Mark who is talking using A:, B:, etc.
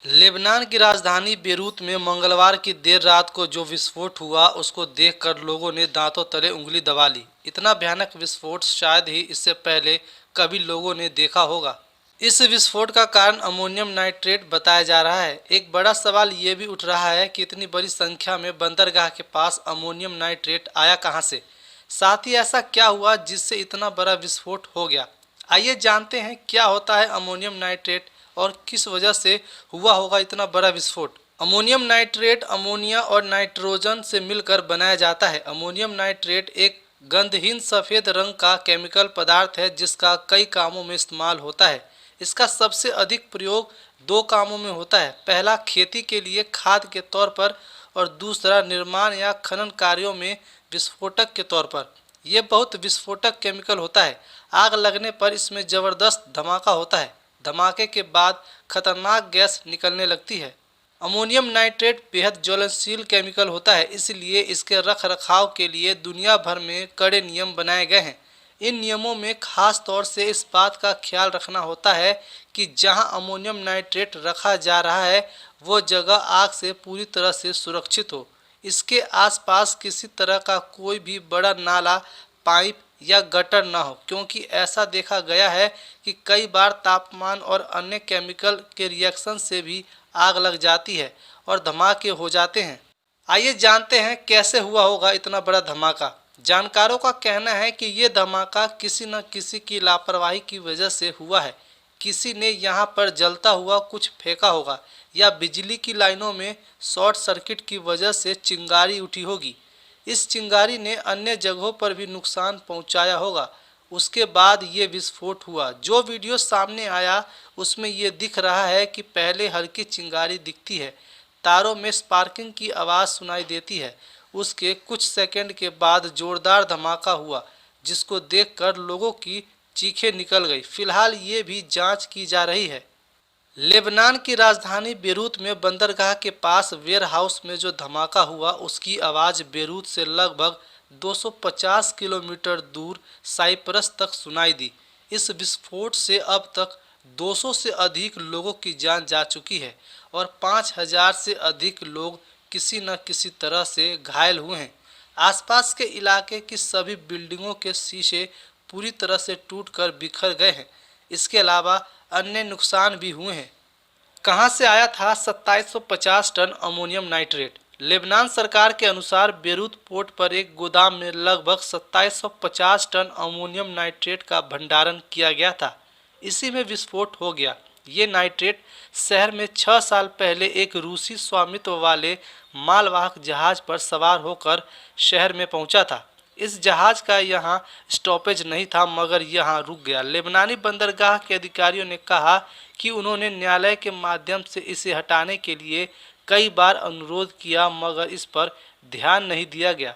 A: Lebanon की राजधानी Beirut में मंगलवार की देर रात को जो विस्फोट हुआ उसको देखकर लोगों ने दांतों तले उंगली दबा ली। इतना भयानक विस्फोट शायद ही इससे पहले कभी लोगों ने देखा होगा। इस विस्फोट का कारण अमोनियम नाइट्रेट बताया जा रहा है। एक बड़ा सवाल ये भी उठ रहा है कि इतनी बड़ी संख्या में बंदरगाह के पास अमोनियम नाइट्रेट आया कहां से। साथ ही ऐसा क्या हुआ जिससे इतना बड़ा विस्फोट हो गया। आइए जानते हैं क्या होता है अमोनियम नाइट्रेट और किस वजह से हुआ होगा इतना बड़ा विस्फोट। अमोनियम नाइट्रेट अमोनिया और नाइट्रोजन से मिलकर बनाया जाता है। अमोनियम नाइट्रेट एक गंधहीन सफ़ेद रंग का केमिकल पदार्थ है जिसका कई कामों में इस्तेमाल होता है। इसका सबसे अधिक प्रयोग दो कामों में होता है। पहला खेती के लिए खाद के तौर पर और दूसरा निर्माण या खनन कार्यों में विस्फोटक के तौर पर। यह बहुत विस्फोटक केमिकल होता है। आग लगने पर इसमें ज़बरदस्त धमाका होता है। धमाके के बाद खतरनाक गैस निकलने लगती है। अमोनियम नाइट्रेट बेहद ज्वलनशील केमिकल होता है, इसलिए इसके रख रखाव के लिए दुनिया भर में कड़े नियम बनाए गए हैं। इन नियमों में खास तौर से इस बात का ख्याल रखना होता है कि जहां अमोनियम नाइट्रेट रखा जा रहा है वो जगह आग से पूरी तरह से सुरक्षित हो। इसके आसपास किसी तरह का कोई भी बड़ा नाला, पाइप या गटर न हो, क्योंकि ऐसा देखा गया है कि कई बार तापमान और अन्य केमिकल के रिएक्शन से भी आग लग जाती है और धमाके हो जाते हैं। आइए जानते हैं कैसे हुआ होगा इतना बड़ा धमाका। जानकारों का कहना है कि ये धमाका किसी न किसी की लापरवाही की वजह से हुआ है। किसी ने यहाँ पर जलता हुआ कुछ फेंका होगा या बिजली की लाइनों में शॉर्ट सर्किट की वजह से चिंगारी उठी होगी। इस चिंगारी ने अन्य जगहों पर भी नुकसान पहुंचाया होगा। उसके बाद ये विस्फोट हुआ। जो वीडियो सामने आया उसमें ये दिख रहा है कि पहले हल्की चिंगारी दिखती है, तारों में स्पार्किंग की आवाज़ सुनाई देती है। उसके कुछ सेकंड के बाद जोरदार धमाका हुआ जिसको देखकर लोगों की चीखें निकल गई। फिलहाल ये भी जांच की जा रही है। लेबनान की राजधानी बेरूत में बंदरगाह के पास वेयर हाउस में जो धमाका हुआ उसकी आवाज़ बेरूत से लगभग 250 किलोमीटर दूर साइप्रस तक सुनाई दी। इस विस्फोट से अब तक 200 से अधिक लोगों की जान जा चुकी है और 5000 से अधिक लोग किसी न किसी तरह से घायल हुए हैं। आसपास के इलाके की सभी बिल्डिंगों के शीशे पूरी तरह से टूटकर बिखर गए हैं। इसके अलावा अन्य नुकसान भी हुए हैं। कहां से आया था 2750 टन अमोनियम नाइट्रेट? लेबनान सरकार के अनुसार बेरूत पोर्ट पर एक गोदाम में लगभग 2750 टन अमोनियम नाइट्रेट का भंडारण किया गया था। इसी में विस्फोट हो गया। ये नाइट्रेट शहर में 6 साल पहले एक रूसी स्वामित्व वाले मालवाहक जहाज पर सवार होकर शहर में पहुंचा था। इस जहाज का यहां स्टॉपेज नहीं था मगर यहां रुक गया। लेबनानी बंदरगाह के अधिकारियों ने कहा कि उन्होंने न्यायालय के माध्यम से इसे हटाने के लिए कई बार अनुरोध किया मगर इस पर ध्यान नहीं दिया गया।